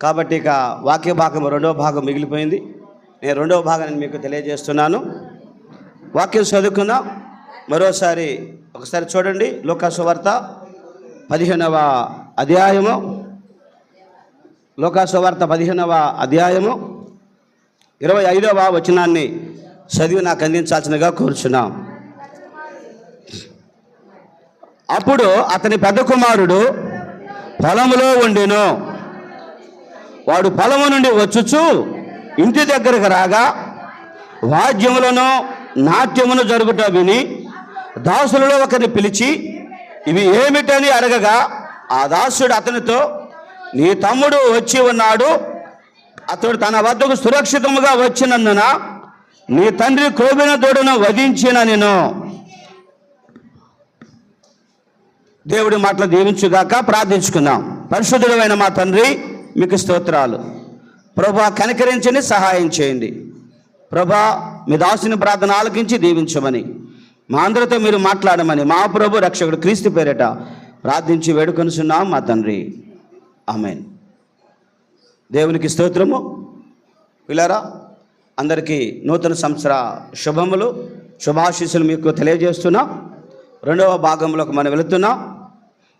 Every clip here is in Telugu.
కాబట్టి ఇక వాక్య భాగం రెండవ భాగం మిగిలిపోయింది. నేను రెండవ భాగాన్ని మీకు తెలియజేస్తున్నాను. వాక్యం చదువుకుందాం మరోసారి. ఒకసారి చూడండి, లూకా సువార్త 15వ అధ్యాయము. లూకా సువార్త 15వ అధ్యాయము 25వ వచనాన్ని చదివి నాకు అందించాల్సినగా కోరుచున్నాం. అప్పుడు అతని పెద్ద కుమారుడు పొలములో ఉండెను. వాడు పొలము నుండి వచ్చుచు ఇంటి దగ్గరకు రాగా వాద్యములను నాట్యమును జరుగుట విని దాసులలో ఒకరిని పిలిచి ఇవి ఏమిటని అడగగా ఆ దాసుడు అతనితో, నీ తమ్ముడు వచ్చి ఉన్నాడు, అతడు తన వద్దకు సురక్షితముగా వచ్చినందున నీ తండ్రి క్రోబిన దూడను వధించిన నేను. దేవుడి మాటలు దీవించుగాక. ప్రార్థించుకుందాం. పరిశుద్ధుడైన మా తండ్రి, మీకు స్తోత్రాలు. ప్రభా, కనికరించని సహాయం చేయండి. ప్రభా, మీ దాసుని ప్రార్థన ఆలకించి దీవించమని, మా అందరితో మీరు మాట్లాడమని మా ప్రభు రక్షకుడు క్రీస్తు పేరిట ప్రార్థించి వేడుకొనుచున్నాం మా తండ్రి. ఆమేన్. దేవునికి స్తోత్రము. పిల్లరా, అందరికీ నూతన సంవత్సర శుభములు, శుభాశీస్సులు మీకు తెలియజేస్తున్నాం. రెండవ భాగంలోకి మనం వెళుతున్నాం.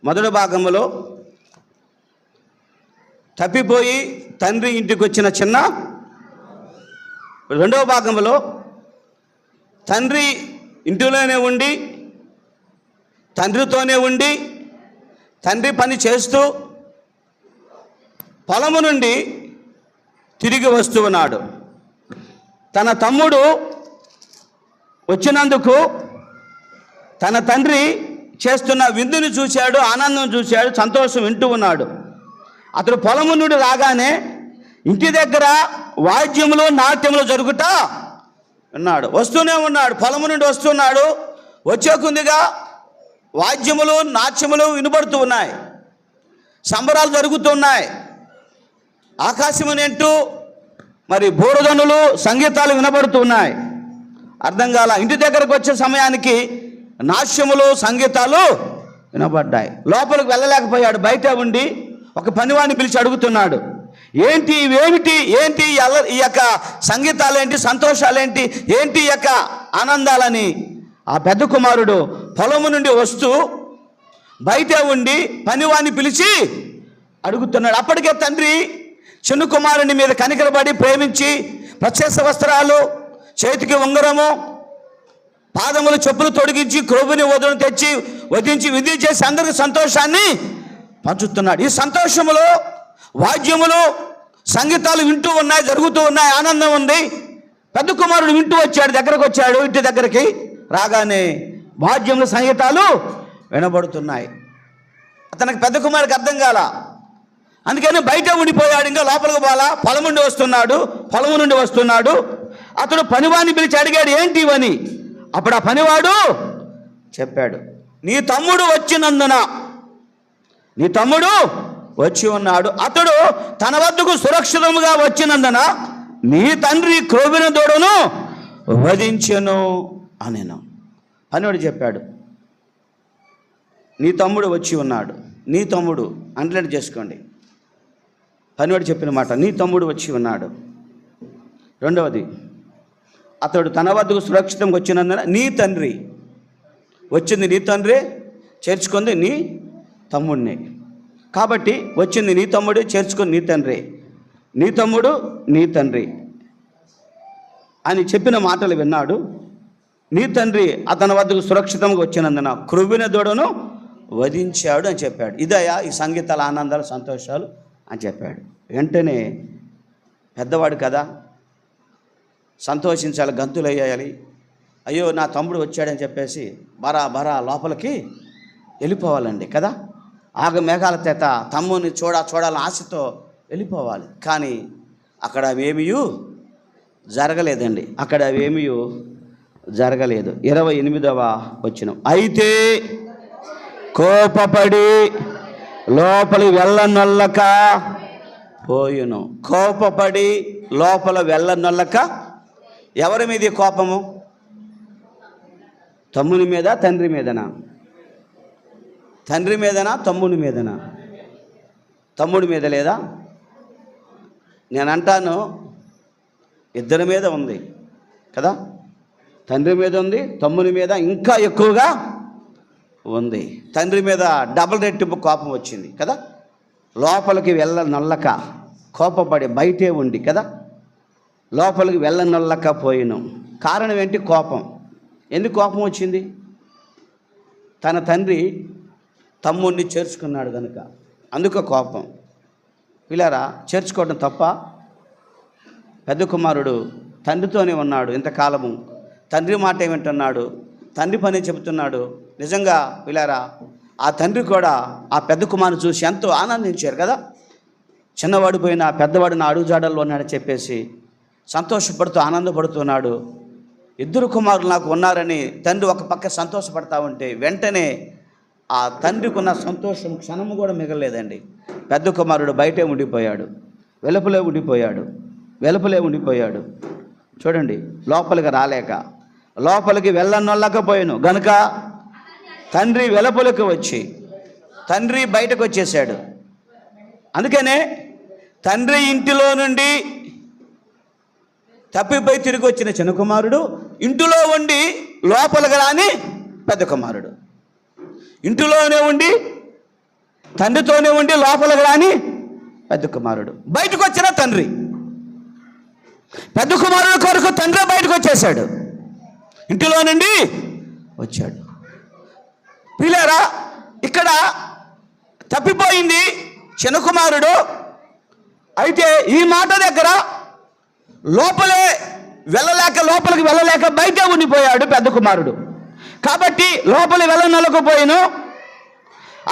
మొదటి భాగంలో తప్పిపోయి తండ్రి ఇంటికి వచ్చిన చిన్న, రెండవ భాగంలో తండ్రి ఇంటిలోనే ఉండి తండ్రితోనే ఉండి తండ్రి పని చేస్తూ పొలము నుండి తిరిగి వస్తూ ఉన్నాడు. తన తమ్ముడు వచ్చినందుకు తన తండ్రి చేస్తున్న విందుని చూశాడు, ఆనందం చూశాడు, సంతోషం వింటూ ఉన్నాడు. అతడు పొలము నుండి రాగానే ఇంటి దగ్గర వాద్యములు నాట్యములు జరుగుతా ఉన్నాడు. వస్తూనే ఉన్నాడు, పొలము నుండి వస్తున్నాడు. వచ్చే కొద్దిగా వాద్యములు నాట్యములు వినబడుతూ ఉన్నాయి, సంబరాలు జరుగుతున్నాయి. ఆకాశమునంటూ మరి బోరుధనులు, సంగీతాలు వినబడుతూ ఉన్నాయి. అర్థం కాల. ఇంటి దగ్గరకు వచ్చే సమయానికి నాట్యములు, సంగీతాలు వినబడ్డాయి. లోపలికి వెళ్ళలేకపోయాడు. బయట ఉండి ఒక పనివాడిని పిలిచి అడుగుతున్నాడు, ఏంటి ఇవేమిటి, ఏంటి ఈ యొక్క సంగీతాలేంటి, సంతోషాలేంటి, ఏంటి ఈ యొక్క ఆనందాలని. ఆ పెద్ద కుమారుడు పొలము నుండి వస్తూ బయట ఉండి పనివాడిని పిలిచి అడుగుతున్నాడు. అప్పటికే తండ్రి చిన్న కుమారుని మీద కనికరపడి ప్రేమించి ప్రత్యక్ష వస్త్రాలు, చేతికి ఉంగరము, పాదములు చెప్పులు తొడిగించి క్రోబుని వదును తెచ్చి వధించి విధి చేసి అందరికి సంతోషాన్ని పంచుతున్నాడు. ఈ సంతోషములో వాద్యములు, సంగీతాలు వింటూ ఉన్నాయి, జరుగుతూ ఉన్నాయి, ఆనందం ఉంది. పెద్ద కుమారుడు వింటూ వచ్చాడు, దగ్గరకు వచ్చాడు. ఇంటి దగ్గరికి రాగానే వాద్యములు, సంగీతాలు వినబడుతున్నాయి. అతనికి పెద్ద కుమారుడికి అర్థం కాల. అందుకని బయట ఉండిపోయాడు, ఇంకా లోపలికి పోలా. పొలము నుండి వస్తున్నాడు. అతడు పనివాడిని పిలిచి అడిగాడు, ఏంటి ఇవని. అప్పుడు ఆ పనివాడు చెప్పాడు, నీ తమ్ముడు వచ్చినందున, నీ తమ్ముడు వచ్చి ఉన్నాడు, అతడు తన వద్దకు సురక్షితముగా వచ్చినందున నీ తండ్రి క్రోబిన దూడను వధించెను అనెను. పనివాడు చెప్పాడు, నీ తమ్ముడు వచ్చి ఉన్నాడు. నీ తమ్ముడు అండర్లైన్ చేసుకోండి. పనివాడు చెప్పిన మాట, నీ తమ్ముడు వచ్చి ఉన్నాడు. రెండవది, అతడు తన వద్దకు సురక్షితంగా వచ్చినందున నీ తండ్రి వచ్చింది, నీ తండ్రి చేర్చుకుంది నీ తమ్ముడిని. కాబట్టి వచ్చింది నీ తమ్ముడు, చేర్చుకుని నీ తండ్రి, నీ తమ్ముడు నీ తండ్రి అని చెప్పిన మాటలు విన్నాడు. నీ తండ్రి అతని వద్దకు సురక్షితంగా వచ్చినందున క్రొవ్విన దూడను వధించాడు అని చెప్పాడు. ఇదయా ఈ సంగీతాల ఆనందాలు, సంతోషాలు అని చెప్పాడు. వెంటనే పెద్దవాడు కదా, సంతోషించాలి, గంతులు వేయాలి. అయ్యో నా తమ్ముడు వచ్చాడని చెప్పేసి బరా లోపలికి వెళ్ళిపోవాలండి కదా. ఆగ మేఘాల చేత తమ్ముని చూడాలని ఆశతో వెళ్ళిపోవాలి. కానీ అక్కడ అవేమీ జరగలేదండి. అక్కడ అవేమీ జరగలేదు. 28వ వచనం, అయితే కోపపడి లోపలి వెళ్ళనొల్లక పోయును. కోపపడి లోపల వెళ్ళనొల్లక. ఎవరి మీద కోపము? తమ్ముని మీద, తండ్రి మీదనా? తండ్రి మీదనా, తమ్ముని మీదనా? తమ్ముడి మీద లేదా? నేను అంటాను, ఇద్దరి మీద ఉంది కదా, తండ్రి మీద ఉంది, తమ్ముని మీద ఇంకా ఎక్కువగా ఉంది. తండ్రి మీద డబుల్ రెట్టింపు కోపం వచ్చింది కదా, లోపలికి నొల్లక కోపపడి బయటే ఉండి కదా, లోపలికి నొల్లక పోయిను. కారణం ఏంటి? కోపం. ఎందుకు కోపం వచ్చింది? తన తండ్రి తమ్ముడిని చేర్చుకున్నాడు కనుక, అందుకు కోపం. పిల్లారా, చేర్చుకోవడం తప్ప? పెద్ద కుమారుడు తండ్రితోనే ఉన్నాడు ఇంతకాలము, తండ్రి మాట ఏమింటున్నాడు, తండ్రి పని చెబుతున్నాడు. నిజంగా పిల్లారా, ఆ తండ్రి కూడా ఆ పెద్ద కుమారుని చూసి ఎంతో ఆనందించారు కదా. చిన్నవాడు పోయినా పెద్దవాడు నా అడుగుజాడల్లో ఉన్నాడని చెప్పేసి సంతోషపడుతూ ఆనందపడుతున్నాడు. ఇద్దరు కుమారులు నాకు ఉన్నారని తండ్రి ఒక పక్క సంతోషపడతా ఉంటే, వెంటనే ఆ తండ్రికి ఉన్న సంతోషం క్షణము కూడా మిగలలేదండి. పెద్ద కుమారుడు బయటే ఉండిపోయాడు, వెలుపలే ఉండిపోయాడు. చూడండి, లోపలికి రాలేక, లోపలికి వెళ్ళనొల్లకపోయాను గనుక తండ్రి వెలుపలికి వచ్చి, తండ్రి బయటకు వచ్చేసాడు. అందుకనే తండ్రి ఇంటిలో నుండి తప్పిపోయి తిరిగి వచ్చిన చిన్న కుమారుడు ఇంటిలో ఉండి లోపలికి రాని పెద్ద కుమారుడు, ఇంటిలోనే ఉండి తండ్రితోనే ఉండి లోపలికి రాని పెద్ద కుమారుడు, బయటకు వచ్చిన తండ్రి. పెద్ద కుమారుడు కొరకు తండ్రి బయటకు వచ్చేసాడు, ఇంటిలో నుండి వచ్చాడు. పిల్లారా, ఇక్కడ తప్పిపోయింది చిన్న కుమారుడు. అయితే ఈ మాట దగ్గర లోపలికి వెళ్ళలేక బయటే ఉండిపోయాడు పెద్ద కుమారుడు. కాబట్టి లోపలికి వెళ్ళనొల్లకపోయాను.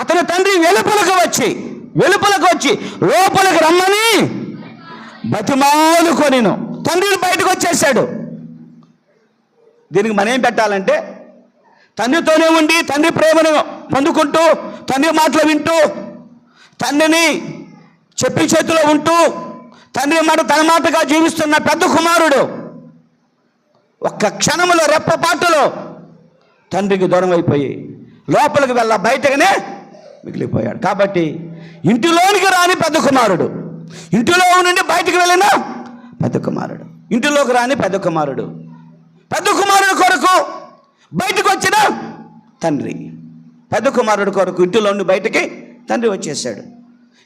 అతని తండ్రి వెలుపలకు వచ్చి లోపలికి రమ్మని బతిమాలుకొనిను. తండ్రిని బయటకు వచ్చేసాడు. దీనికి మనం ఏం పెట్టాలంటే, తండ్రితోనే ఉండి తండ్రి ప్రేమను పొందుకుంటూ, తండ్రి మాటలు వింటూ, తండ్రిని చెప్పి చేతిలో ఉంటూ, తండ్రి మాట తన మాటగా జీవిస్తున్న పెద్ద కుమారుడు ఒక్క క్షణంలో, రెప్పపాటులో తండ్రికి దూరం అయిపోయి లోపలికి బయటగానే మిగిలిపోయాడు. కాబట్టి ఇంటిలోనికి రాని పెద్ద కుమారుడు, ఇంటిలో నుండి బయటకు వెళ్ళిన పెద్ద కుమారుడు, ఇంటిలోకి రాని పెద్ద కుమారుడు, పెద్ద కుమారుడు కొరకు బయటకు వచ్చిన తండ్రి. పెద్ద కుమారుడు కొరకు ఇంటిలో నుండి బయటకి తండ్రి వచ్చేసాడు.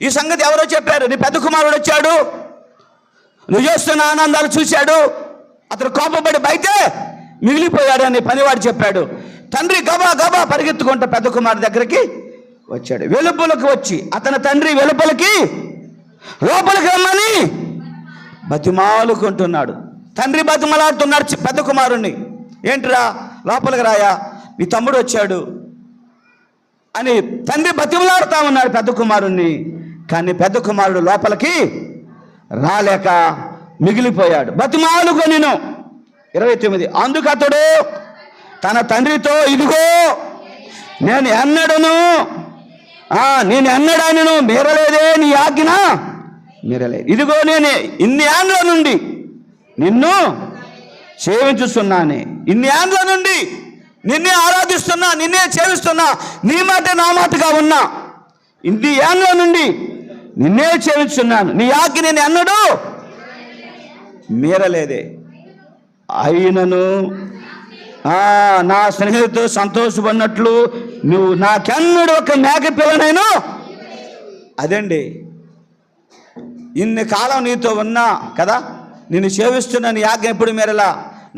ఈ సంగతి ఎవరో చెప్పారు, నీ పెద్ద కుమారుడు వచ్చాడు, నువ్వు చేస్తున్న ఆనందాలు చూశాడు, అతను కోపపడి బయటే మిగిలిపోయాడు అని పనివాడు చెప్పాడు. తండ్రి గబా పరిగెత్తుకుంటూ పెద్ద కుమారుడు దగ్గరికి వచ్చాడు. వెలుపలకు వచ్చి అతని తండ్రి లోపలికి రమ్మని బతిమాలుకుంటున్నాడు. తండ్రి బతిమలాడుతున్నాడు పెద్ద కుమారుణ్ణి. ఏంటిరా, లోపలికి రాయా, నీ తమ్ముడు వచ్చాడు అని తండ్రి బతిమలాడుతూ ఉన్నాడు పెద్ద కుమారుణ్ణి. కానీ పెద్ద కుమారుడు లోపలికి రాలేక మిగిలిపోయాడు. బతిమాలుకొనిను. 29. అందుకు అతడు తన తండ్రితో, ఇదిగో నేను ఎన్నడాను మీరలేదే, నీ ఆజ్ఞ మీరలేదు. ఇదిగో నేను ఇన్ని ఏండ్ల నుండి నిన్ను సేవించుస్తున్నానే, ఇన్ని ఏండ్ల నుండి నిన్నే ఆరాధిస్తున్నా, నిన్నే సేవిస్తున్నా, నీ మాట నా మాటగా ఉన్నా, ఇన్ని ఏండ్ల నుండి నిన్నే సేవిస్తున్నాను, నీ ఆజ్ఞ నేను ఎన్నడూ మీరలేదే. అయినను నా స్నేహితుడు సంతోషపడినట్లు నువ్వు నాకెన్నడు ఒక మేక పిల్లనైనా. అదండి, ఇన్ని కాలం నీతో ఉన్నా కదా, నిన్ను సేవిస్తున్నా, నీ ఆజ్ఞ ఎప్పుడు మేరలా,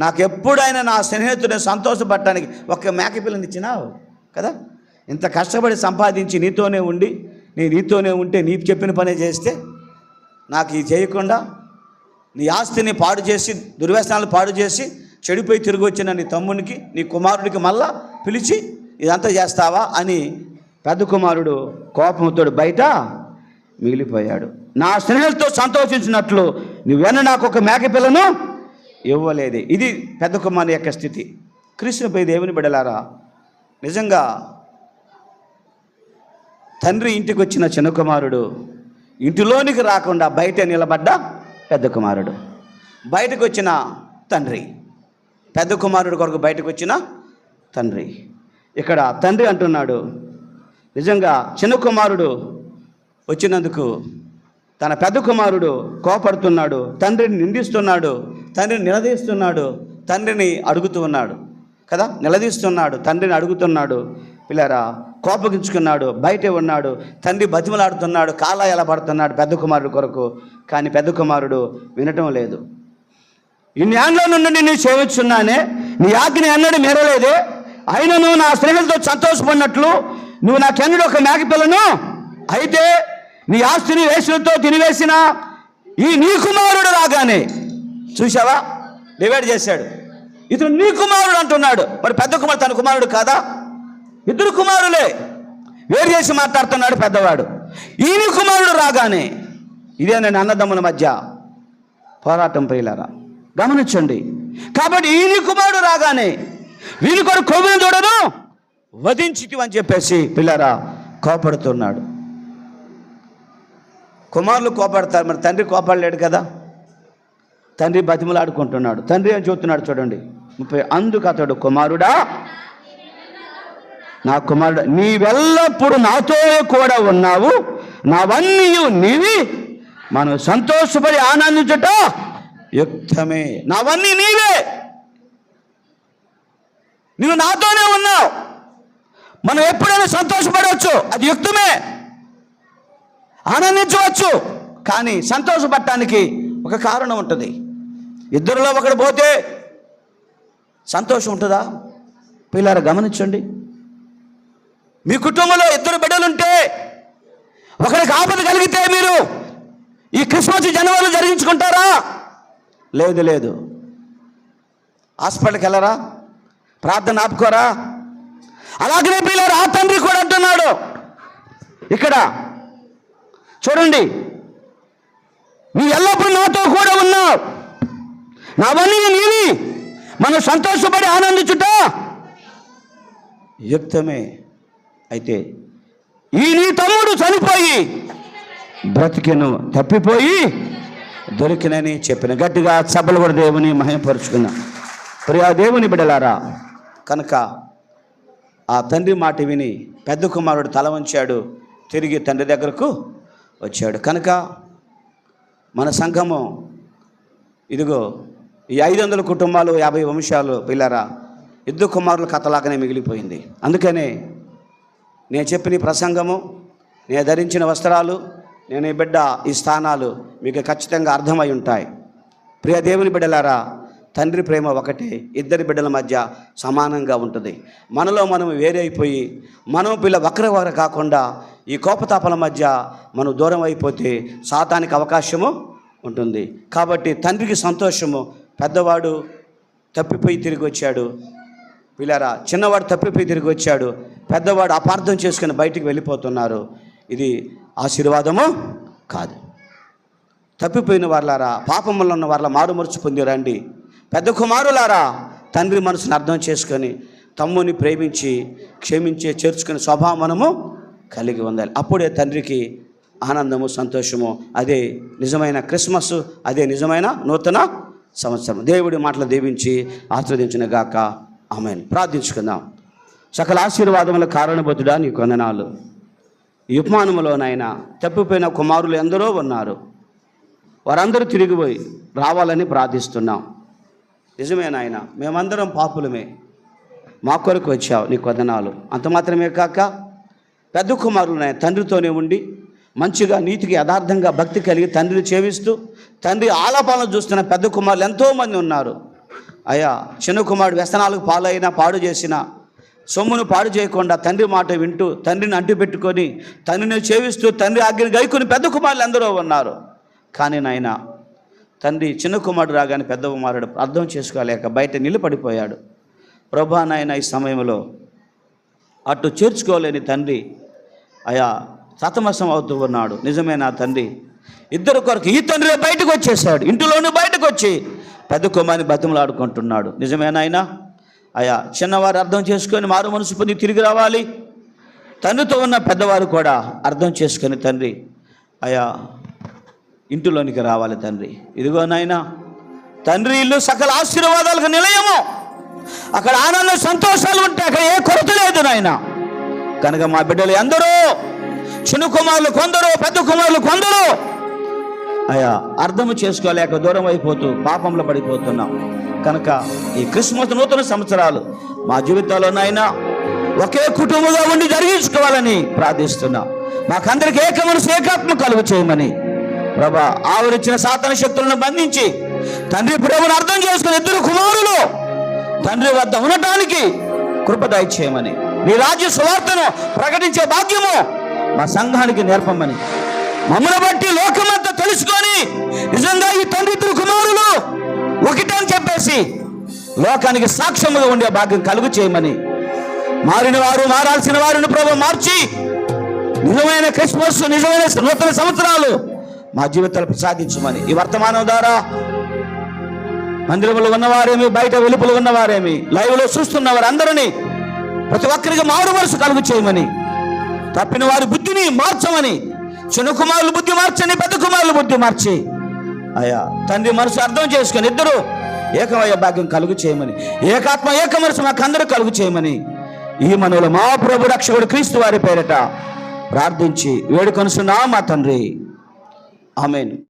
నాకు ఎప్పుడైనా నా స్నేహితుడిని సంతోషపడటానికి ఒక మేక పిల్లని ఇచ్చినావు కదా. ఇంత కష్టపడి సంపాదించి నీతోనే ఉండి, నీతోనే ఉంటే నీ చెప్పిన పనే చేస్తే, నాకు ఇది చేయకుండా నీ ఆస్తిని పాడు చేసి, దుర్వ్యసనాలు పాడు చేసి చెడిపోయి తిరిగి వచ్చిన నీ తమ్మునికి, నీ కుమారుడికి మళ్ళా పిలిచి ఇదంతా చేస్తావా అని పెద్ద కుమారుడు కోపంతో బయట మిగిలిపోయాడు. నా స్నేహితులతో సంతోషించినట్లు నువ్వేనా నాకు ఒక మేక పిల్లను ఇవ్వలేదే. ఇది పెద్ద కుమారుని యొక్క స్థితి. క్రీస్తునిపై దేవుని బిడ్డలారా, నిజంగా తండ్రి ఇంటికి వచ్చిన చిన్న కుమారుడు ఇంటిలోనికి రాకుండా బయట నిలబడ్డ పెద్ద కుమారుడు, బయటకు వచ్చిన తండ్రి, పెద్ద కుమారుడు కొరకు బయటకు వచ్చిన తండ్రి. ఇక్కడ తండ్రి అంటున్నాడు, నిజంగా చిన్న కుమారుడు వచ్చినందుకు తన పెద్ద కుమారుడు కోపడుతున్నాడు, తండ్రిని నిందిస్తున్నాడు, తండ్రిని నిలదీస్తున్నాడు, తండ్రిని అడుగుతూ ఉన్నాడు కదా, నిలదీస్తున్నాడు, తండ్రిని అడుగుతున్నాడు. పిల్లరా, కోపగించుకున్నాడు, బయటే ఉన్నాడు, తండ్రి బతిమలాడుతున్నాడు, కాళ్ళ ఎలా పడుతున్నాడు పెద్ద కుమారుడు కొరకు. కానీ పెద్ద కుమారుడు వినటం లేదు. ఇన్ని ఏండ్ల నుండి నేను సేవిస్తున్నానే, నీ ఆజ్ఞ ఎన్నడూ మీరలేదే, అయినను నా స్నేహితులతో సంతోషపడినట్లు నువ్వు నాకెన్నడూ ఒక మేకపిల్లను అయితే నీ ఆస్తిని వేసులతో తినివేసిన ఈ నీ కుమారుడు రాగానే. చూసావా, డివైడ్ చేశాడు. ఇతను నీ కుమారుడు అంటున్నాడు. మరి పెద్ద కుమారుడు తన కుమారుడు కాదా? ఇద్దరు కుమారులే, వేరు చేసి మాట్లాడుతున్నాడు పెద్దవాడు. ఈయన కుమారుడు రాగానే, ఇదే నేను అన్నదమ్ముల మధ్య పోరాటం ప్రియులారా, గమనించండి. కాబట్టి ఈయన కుమారుడు రాగానే వీని కొరకు కొవ్విన దూడను వధించితివి అని చెప్పేసి పిల్లరా కోపడుతున్నాడు. కుమారులు కోపడతారు, మరి తండ్రి కోపడలేడు కదా. తండ్రి బతిమలాడుకుంటున్నాడు. తండ్రి అని చెబుతున్నాడు చూడండి 30. అందుకు అతడు, కుమారుడా, నా కుమారుడు, నీవెల్లప్పుడు నాతో కూడా ఉన్నావు, నావన్నీ నీవి, మనం సంతోషపడి ఆనందించుట యుక్తమే. నావన్నీ నీవే, నువ్వు నాతోనే ఉన్నావు, మనం ఎప్పుడైనా సంతోషపడవచ్చు, అది యుక్తమే, ఆనందించవచ్చు. కానీ సంతోషపడటానికి ఒక కారణం ఉంటుంది. ఇద్దరిలో ఒకడు పోతే సంతోషం ఉంటుందా? పిల్లలు గమనించండి. మీ కుటుంబంలో 2 బిడ్డలుంటే ఒకరికి ఆపద కలిగితే మీరు ఈ క్రిస్మస్ జనవరిలో జరిగించుకుంటారా? లేదు లేదు. హాస్పిటల్కి వెళ్ళరా? ప్రార్థన ఆపుకోరా? అలాగనే పిల్లలు ఆ తండ్రి కూడా అంటున్నాడు ఇక్కడ చూడండి, నీ ఎల్లప్పుడూ నాతో కూడా ఉన్నావు, నావన్నీ నీవి, మనం సంతోషపడి ఆనందించుట యుక్తమే. అయితే ఈ నీ తమ్ముడు చనిపోయి బ్రతికెను, తప్పిపోయి దొరికినని చెప్పిన. గట్టిగా సభలు కూడా దేవుని మహిమపరుచుకున్నా. ప్రియా దేవుని బిడ్డలారా, కనుక ఆ తండ్రి మాట విని పెద్ద కుమారుడు తల వంచాడు, తిరిగి తండ్రి దగ్గరకు వచ్చాడు. కనుక మన సంఘము ఇదిగో ఈ 500 కుటుంబాలు 50 వంశాలు పిల్లరా 2 కుమారుల కథలాగానే మిగిలిపోయింది. అందుకనే నేను చెప్పిన ఈ ప్రసంగము, నేను ధరించిన వస్త్రాలు, నేను ఈ బిడ్డ ఈ స్థానాలు మీకు ఖచ్చితంగా అర్థమై ఉంటాయి. ప్రియ దేవుని బిడ్డలారా, తండ్రి ప్రేమ ఒకటే, 2 బిడ్డల మధ్య సమానంగా ఉంటుంది. మనలో మనం వేరే అయిపోయి మనం పిల్ల వక్ర కాకుండా ఈ కోపతాపాల మధ్య మనం దూరం అయిపోతే సాతానికి అవకాశము ఉంటుంది. కాబట్టి తండ్రికి సంతోషము, పెద్దవాడు తప్పిపోయి తిరిగి వచ్చాడు పిల్లరా, చిన్నవాడు తప్పిపోయి తిరిగి వచ్చాడు, పెద్దవాడు అపార్థం చేసుకుని బయటికి వెళ్ళిపోతున్నారు. ఇది ఆశీర్వాదము కాదు. తప్పిపోయిన వాళ్ళారా, పాపములో ఉన్న వాళ్ళ మారుమరుచు పొందిరండి. పెద్ద కుమారులారా, తండ్రి మనసును అర్థం చేసుకొని తమ్ముని ప్రేమించి క్షమించే చేర్చుకునే స్వభావం మనము కలిగి ఉండాలి. అప్పుడే తండ్రికి ఆనందము, సంతోషము. అదే నిజమైన క్రిస్మస్, అదే నిజమైన నూతన సంవత్సరం. దేవుడి మాటలు దీవించి ఆశీర్వదించిన గాక. ఆమేన్. ప్రార్థించుకుందాం. సకల ఆశీర్వాదముల కారణభూతుడా నీ వందనాలు. ఈ ఉపమానములోనైనా తప్పిపోయిన కుమారులు ఎందరో ఉన్నారు, వారందరూ తిరిగిపోయి రావాలని ప్రార్థిస్తున్నాం. నిజమే నాయన, మేమందరం పాపులమే, మా కొరకు వచ్చావు, నీకు వందనాలు. అంత మాత్రమే కాక పెద్ద కుమారులు తండ్రితోనే ఉండి మంచిగా నీతికి యథార్థంగా భక్తి కలిగి తండ్రిని చేవిస్తూ తండ్రి ఆలాపాలను చూస్తున్న పెద్ద కుమారులు ఎంతోమంది ఉన్నారు. అయ్యా, చిన్న కుమారుడు వ్యసనాలకు పాలైనా, పాడు చేసిన సొమ్మును పాడు చేయకుండా తండ్రి మాట వింటూ తండ్రిని అంటు పెట్టుకొని తండ్రిని చేవిస్తూ తండ్రి ఆజ్ఞను గైకొని పెద్ద కుమారులు ఎందరో ఉన్నారు. కానీ నాయన తండ్రి చిన్న కుమారుడు రాగానే పెద్ద కుమారుడు అర్థం చేసుకోలేక బయట నిలబడిపోయాడు. ప్రభా నాయన, ఈ సమయంలో అటు చేర్చుకోలేని తండ్రి అయా సతమసం అవుతూ ఉన్నాడు. నిజమే నా తండ్రి, 2 కొరకు ఈ తండ్రి బయటకు వచ్చేసాడు, ఇంటిలోనే బయటకు వచ్చి పెద్ద కుమారుని బతిమలాడుకుంటున్నాడు. నిజమే నాయన, అయా చిన్నవారు అర్థం చేసుకొని మారు మనసు పొంది తిరిగి రావాలి. తండ్రితో ఉన్న పెద్దవారు కూడా అర్థం చేసుకొని తండ్రి అయా ఇంటిలోనికి రావాలి. తండ్రి ఇదిగో నాయన, తండ్రి ఇల్లు సకల ఆశీర్వాదాలకు నిలయము, అక్కడ ఆనంద సంతోషాలు ఉంటాయి, అక్కడ ఏ కొరత లేదు నాయన. కనుక మా బిడ్డలు ఎందరో, చిన్న కుమారులు కొందరు, పెద్ద కుమారులు కొందరు అయ్యా అర్థము చేసుకోలేక దూరం అయిపోతూ పాపంలో పడిపోతున్నాం కనుక ఈ క్రిస్మస్ నూతన సంవత్సరాలు మా జీవితాల్లో నాయనా ఒకే కుటుంబంగా ఉండి జరిగించుకోవాలని ప్రార్థిస్తున్నాం. మాకందరికి ఏక మనసు ఏకాత్మ కలుగు చేయమని ప్రభా ఆవరించిన సాతాన శక్తులను బంధించి తండ్రి ప్రేమను అర్థం చేసుకుని ఇద్దరు కుమారులు తండ్రి వద్ద ఉండటానికి కృప దయచేయమని నీ రాజ్య సువార్తను ప్రకటించే భాగ్యము మా సంఘానికి నేర్పమని మమ్మల్ని బట్టి లోకమంతా తెలుసుకొని నిజంగా ఈ తండ్రి ఇద్దరు కుమారులు ఒకటని చెప్పేసి లోకానికి సాక్ష్యముగా ఉండే భాగ్యం కలుగు చేయమని మారిన వారు మారాల్సిన వారిని ప్రభు మార్చి నిజమైన క్రిస్మస్ నిజమైన నూతన సంవత్సరాలు మా జీవితాలు ప్రసాదించమని ఈ వర్తమానం ద్వారా మందిరంలో ఉన్నవారేమి బయట వెలుపలు ఉన్నవారేమి లైవ్ లో చూస్తున్న వారందరినీ ప్రతి ఒక్కరికి మారు మనసు కలుగు చేయమని తప్పిన వారి బుద్ధిని మార్చమని చిన్న కుమారులు బుద్ధి మార్చని పెద్ద కుమారులు బుద్ధి మార్చి అయ్యా తండ్రి మనసు అర్థం చేసుకొని ఇద్దరు ఏకమయ్య భాగ్యం కలుగు చేయమని ఏకాత్మ ఏక మనసు మాకందరూ కలుగు చేయమని ఈ మనవులు మా ప్రభు రక్షకుడు క్రీస్తు వారి పేరిట ప్రార్థించి వేడుకొనుచున్నాం మా తండ్రి. ఆమేన్.